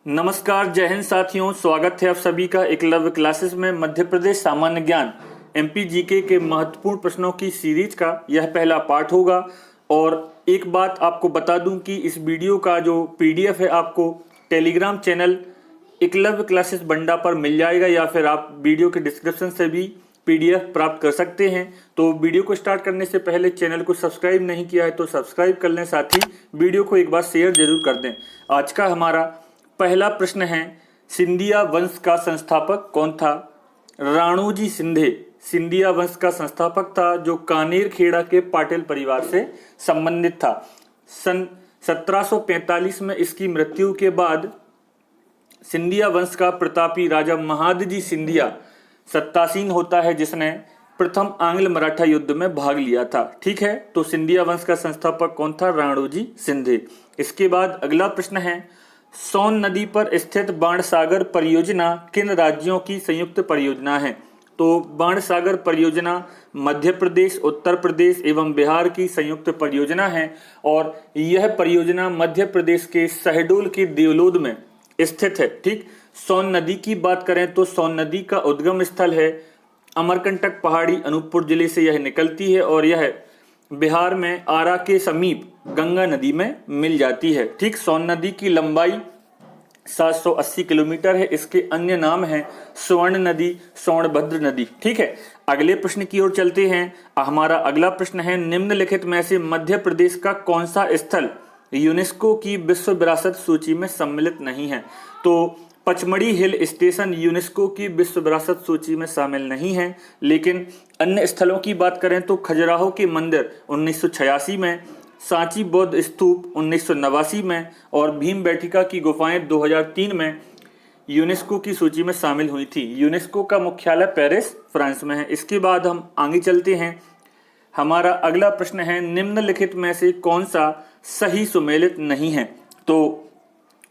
नमस्कार, जय हिंद साथियों। स्वागत है आप सभी का एकलव्य क्लासेस में। मध्य प्रदेश सामान्य ज्ञान एमपी जीके के महत्वपूर्ण प्रश्नों की सीरीज का यह पहला पार्ट होगा। और एक बात आपको बता दूं कि इस वीडियो का जो पीडीएफ है आपको टेलीग्राम चैनल एकलव्य क्लासेस बंडा पर मिल जाएगा, या फिर आप वीडियो के डिस्क्रिप्शन से भी पीडीएफ प्राप्त कर सकते हैं। तो वीडियो को स्टार्ट करने से पहले चैनल को सब्सक्राइब नहीं किया है तो सब्सक्राइब कर लें, साथ ही वीडियो को एक बार शेयर जरूर कर दें। आज का हमारा पहला प्रश्न है, सिंधिया वंश का संस्थापक कौन था? राणोजी सिंधे सिंधिया वंश का संस्थापक था, जो कानेर खेड़ा के पाटिल परिवार से संबंधित था। सन 1745 में इसकी मृत्यु के बाद सिंधिया वंश का प्रतापी राजा महादजी सिंधिया सत्तासीन होता है, जिसने प्रथम आंग्ल मराठा युद्ध में भाग लिया था। ठीक है, तो सिंधिया वंश का संस्थापक कौन था? राणोजी सिंधे। इसके बाद अगला प्रश्न है, सोन नदी पर स्थित बाणसागर परियोजना किन राज्यों की संयुक्त परियोजना है? तो बाणसागर परियोजना मध्य प्रदेश, उत्तर प्रदेश एवं बिहार की संयुक्त परियोजना है, और यह परियोजना मध्य प्रदेश के शहडोल के देवलोद में स्थित है। ठीक, सोन नदी की बात करें तो सोन नदी का उद्गम स्थल है अमरकंटक पहाड़ी, अनूपपुर जिले से यह निकलती है और यह बिहार में आरा के समीप गंगा नदी में मिल जाती है। ठीक, सोन नदी की लंबाई 780 किलोमीटर है। इसके अन्य नाम हैं स्वर्ण नदी, सोनभद्र नदी। ठीक है, अगले प्रश्न की ओर चलते हैं। हमारा अगला प्रश्न है, निम्नलिखित में से मध्य प्रदेश का कौन सा स्थल यूनेस्को की विश्व विरासत सूची में सम्मिलित नहीं है? तो पचमढ़ी हिल स्टेशन यूनेस्को की विश्व विरासत सूची में शामिल नहीं है, लेकिन अन्य स्थलों की बात करें तो खजुराहो के मंदिर 1986 में, सांची बौद्ध स्तूप 1989 में और भीमबेटका की गुफाएं 2003 में यूनेस्को की सूची में शामिल हुई थी। यूनेस्को का मुख्यालय पेरिस, फ्रांस में है। इसके बाद हम आगे चलते हैं। हमारा अगला प्रश्न है, निम्नलिखित में से कौन सा सही सुमेलित नहीं है? तो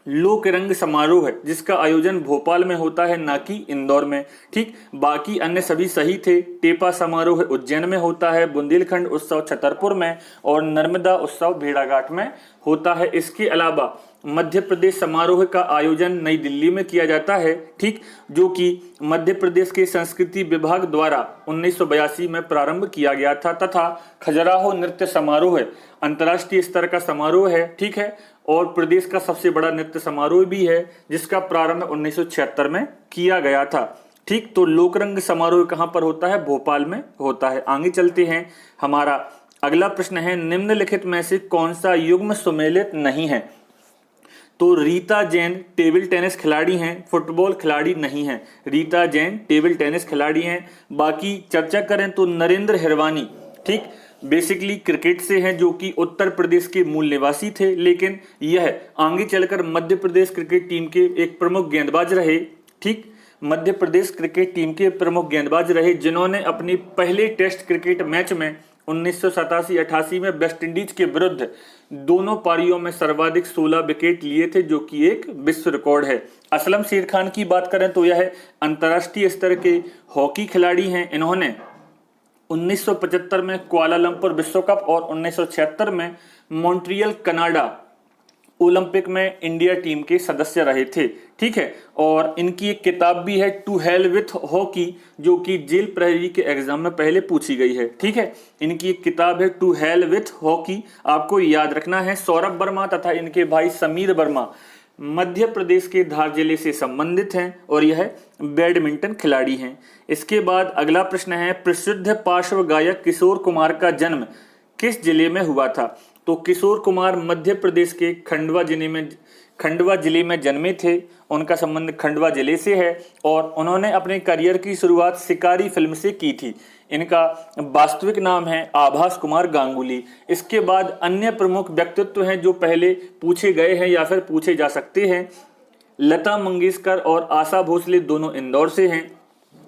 लोक रंग समारोह है, जिसका आयोजन भोपाल में होता है, ना कि इंदौर में। ठीक, बाकी अन्य सभी सही थे। टेपा समारोह उज्जैन में होता है, बुंदेलखंड उत्सव छतरपुर में और नर्मदा उत्सव भेड़ाघाट में होता है। इसके अलावा मध्य प्रदेश समारोह का आयोजन नई दिल्ली में किया जाता है। ठीक, जो कि मध्य प्रदेश के संस्कृति विभाग द्वारा 1982 में प्रारंभ किया गया था, तथा खजुराहो नृत्य समारोह अंतर्राष्ट्रीय स्तर का समारोह है। ठीक है, और प्रदेश का सबसे बड़ा नृत्य समारोह भी है, जिसका प्रारंभ 1976 में किया गया था। ठीक, तो लोकरंग समारोह कहां पर होता है? भोपाल में होता है। आगे चलते हैं। हमारा अगला प्रश्न है, निम्नलिखित में से कौन सा युग्म सुमेलित नहीं है? तो रीता जैन टेबल टेनिस खिलाड़ी हैं, फुटबॉल खिलाड़ी नहीं हैं। रीता जैन टेबल टेनिस खिलाड़ी हैं। बाकी चर्चा करें तो नरेंद्र हिरवानी, ठीक, बेसिकली क्रिकेट से हैं, जो कि उत्तर प्रदेश के मूल निवासी थे, लेकिन यह आगे चलकर मध्य प्रदेश क्रिकेट टीम के एक प्रमुख गेंदबाज रहे। ठीक, मध्य प्रदेश क्रिकेट टीम के प्रमुख गेंदबाज रहे, जिन्होंने अपने पहले टेस्ट क्रिकेट मैच में 1987-88 में वेस्ट इंडीज के विरुद्ध दोनों पारियों में सर्वाधिक 16 विकेट लिए थे, जो कि एक विश्व रिकॉर्ड है। असलम शेर खान की बात करें तो यह अंतर्राष्ट्रीय स्तर के हॉकी खिलाड़ी हैं। इन्होंने 1975 में कुआलालंपुर विश्व कप और 1976 में मॉन्ट्रियल कनाडा ओलंपिक में इंडिया टीम के सदस्य रहे थे। ठीक है, और इनकी एक किताब भी है, टू हेल विथ हॉकी, जो कि जेल प्रहरी के एग्जाम में पहले पूछी गई है। ठीक है, इनकी एक किताब है टू हेल विथ हॉकी, आपको याद रखना है। सौरभ वर्मा तथा इनके भाई समीर वर्मा मध्य प्रदेश के धार जिले से संबंधित हैं और यह बैडमिंटन खिलाड़ी हैं। इसके बाद अगला प्रश्न है, प्रसिद्ध पार्श्व गायक किशोर कुमार का जन्म किस जिले में हुआ था? तो किशोर कुमार मध्य प्रदेश के खंडवा जिले में जन्मे थे। उनका संबंध खंडवा जिले से है और उन्होंने अपने करियर की शुरुआत शिकारी फिल्म से की थी। इनका वास्तविक नाम है आभास कुमार गांगुली। इसके बाद अन्य प्रमुख व्यक्तित्व हैं जो पहले पूछे गए हैं या फिर पूछे जा सकते हैं। लता मंगेशकर और आशा भोसले दोनों इंदौर से हैं।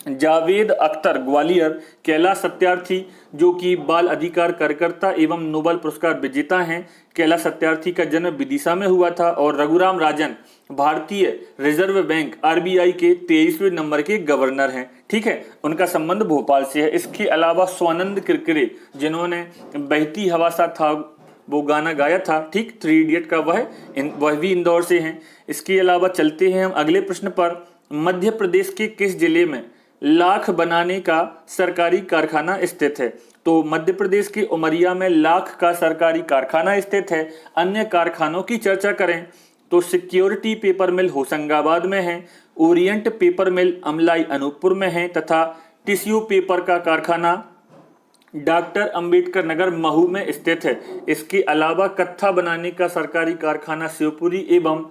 जावेद अख्तर ग्वालियर, कैलाश सत्यार्थी जो कि बाल अधिकार कार्यकर्ता एवं नोबेल पुरस्कार विजेता हैं, कैलाश सत्यार्थी का जन्म विदिशा में हुआ था। और रघुराम राजन भारतीय रिजर्व बैंक आरबीआई के 23वें नंबर के गवर्नर हैं। ठीक है, उनका संबंध भोपाल से है। इसके अलावा स्वानंद किरकिरे, जिन्होंने बहती हवा सा था वो गाना गाया था, ठीक, 3 इडियट का, वह भी इंदौर से हैं। इसके अलावा चलते हैं हम अगले प्रश्न पर। मध्य प्रदेश के किस जिले में लाख बनाने का सरकारी कारखाना स्थित है? तो मध्य प्रदेश के उमरिया में लाख का सरकारी कारखाना स्थित है। अन्य कारखानों की चर्चा करें तो सिक्योरिटी पेपर मिल होशंगाबाद में है, ओरिएंट पेपर मिल अमलाई अनूपपुर में है तथा टिश्यू पेपर का कारखाना डॉक्टर अंबेडकर नगर महू में स्थित है। इसके अलावा कत्था बनाने का सरकारी कारखाना शिवपुरी एवं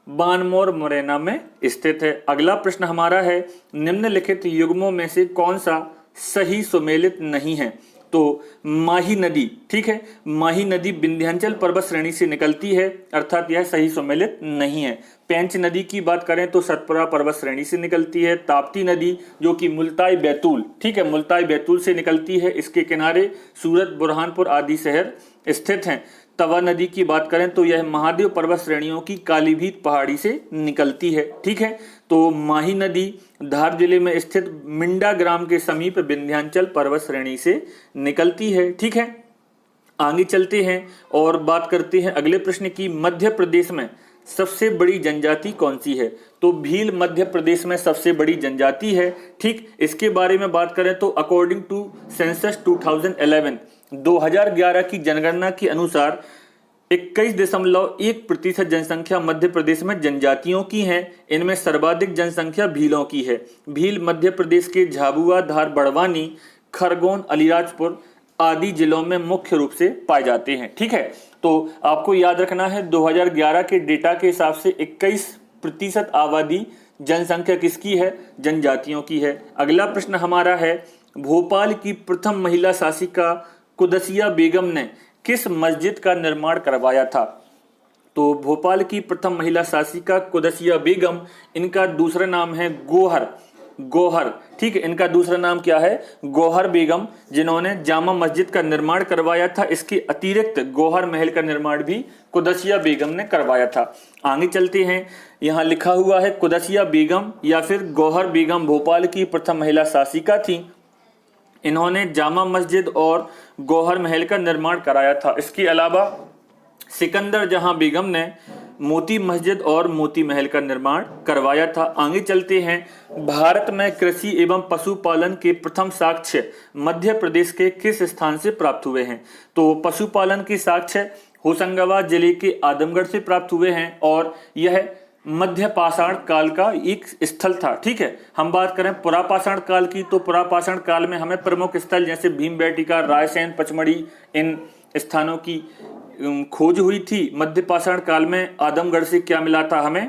बानमोर मुरैना में स्थित है। अगला प्रश्न हमारा है, निम्नलिखित युग्मों में से कौन सा सही सुमेलित नहीं है? तो माही नदी, ठीक है, माही नदी विंध्याचल पर्वत श्रेणी से निकलती है, अर्थात यह सही सुमेलित नहीं है। पेंच नदी की बात करें तो सतपुरा पर्वत श्रेणी से निकलती है। ताप्ती नदी जो कि मुल्ताई बैतूल, ठीक है, मुल्ताई बैतूल से निकलती है, इसके किनारे सूरत, बुरहानपुर आदि शहर स्थित हैं। तवा नदी की बात करें तो यह महादेव पर्वत श्रेणियों की कालीभीत पहाड़ी से निकलती है, ठीक है। तो माही नदी धार जिले में स्थित मिंडा ग्राम के समीप विंध्याचल पर्वत श्रेणी से निकलती है, ठीक है। आगे चलते हैं और बात करते हैं अगले प्रश्न की। मध्य प्रदेश में सबसे बड़ी जनजाति कौन सी है? तो भील मध्य प्रदेश में सबसे बड़ी जनजाति है, ठीक। इसके बारे में बात करें तो अकॉर्डिंग टू सेंसस 2011 की जनगणना के अनुसार 21.1% जनसंख्या मध्य प्रदेश में जनजातियों की है। इनमें सर्वाधिक जनसंख्या भीलों की है। भील मध्य प्रदेश के झाबुआ, धार, बड़वानी, खरगोन, अलीराजपुर आदि जिलों में मुख्य रूप से पाए जाते हैं, ठीक है। तो आपको याद रखना है 2011 के डेटा के हिसाब से 21% आबादी जनसंख्या किसकी है? जनजातियों की है। अगला प्रश्न हमारा है, भोपाल की प्रथम महिला शासिका कुदसिया बेगम ने किस मस्जिद का निर्माण करवाया था? तो भोपाल की प्रथम महिला शासिका कुदसिया बेगम, इनका दूसरा नाम है गौहर, ठीक है, इनका दूसरा नाम क्या है? गौहर बेगम, जिन्होंने जामा मस्जिद का निर्माण करवाया था। इसके अतिरिक्त गौहर महल का निर्माण भी कुदसिया बेगम ने करवाया था। आगे चलते हैं, यहाँ लिखा हुआ है कुदसिया बेगम या फिर गौहर बेगम भोपाल की प्रथम महिला शासिका थी। इन्होंने जामा मस्जिद और गौहर महल का निर्माण कराया था। इसके अलावा सिकंदर जहां बेगम ने मोती मस्जिद और मोती महल का निर्माण करवाया था। आगे चलते हैं, भारत में कृषि एवं पशुपालन के प्रथम साक्ष्य मध्य प्रदेश के किस स्थान से प्राप्त हुए हैं? तो पशुपालन के साक्ष्य होशंगाबाद जिले के आदमगढ़ से प्राप्त हुए हैं और यह मध्य पाषाण काल का एक स्थल था, ठीक है। हम बात करें पुरापाषाण काल की तो पुरापाषाण काल में हमें प्रमुख स्थल जैसे भीमबेटका, रायसेन, पचमढ़ी, इन स्थानों की खोज हुई थी। मध्य पाषाण काल में आदमगढ़ से क्या मिला था? हमें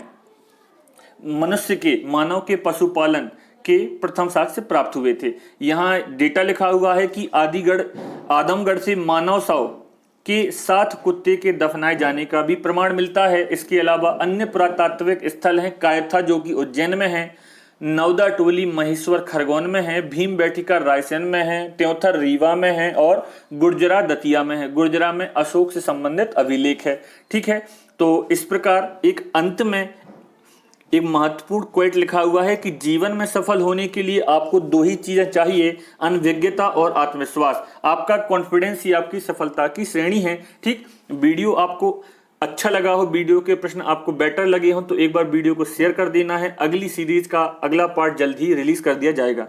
मानव के पशुपालन के प्रथम साक्ष्य प्राप्त हुए थे। यहाँ डेटा लिखा हुआ है कि आदमगढ़ से मानव शव के साथ कुत्ते के दफनाए जाने का भी प्रमाण मिलता है। इसके अलावा अन्य पुरातात्विक स्थल हैं कायथा जो कि उज्जैन में है, नवदा टोली महेश्वर खरगोन में है, भीमबेटका रायसेन में है, त्योंथर रीवा में है और गुर्जरा दतिया में है। गुर्जरा में अशोक से संबंधित अभिलेख है, ठीक है। तो इस प्रकार एक अंत में एक महत्वपूर्ण क्वेट लिखा हुआ है कि जीवन में सफल होने के लिए आपको 2 ही चीजें चाहिए, अनभिज्ञता और आत्मविश्वास। आपका कॉन्फिडेंस ही आपकी सफलता की श्रेणी है, ठीक। वीडियो आपको अच्छा लगा हो, वीडियो के प्रश्न आपको बेटर लगे हो तो एक बार वीडियो को शेयर कर देना है। अगली सीरीज का अगला पार्ट जल्द ही रिलीज कर दिया जाएगा।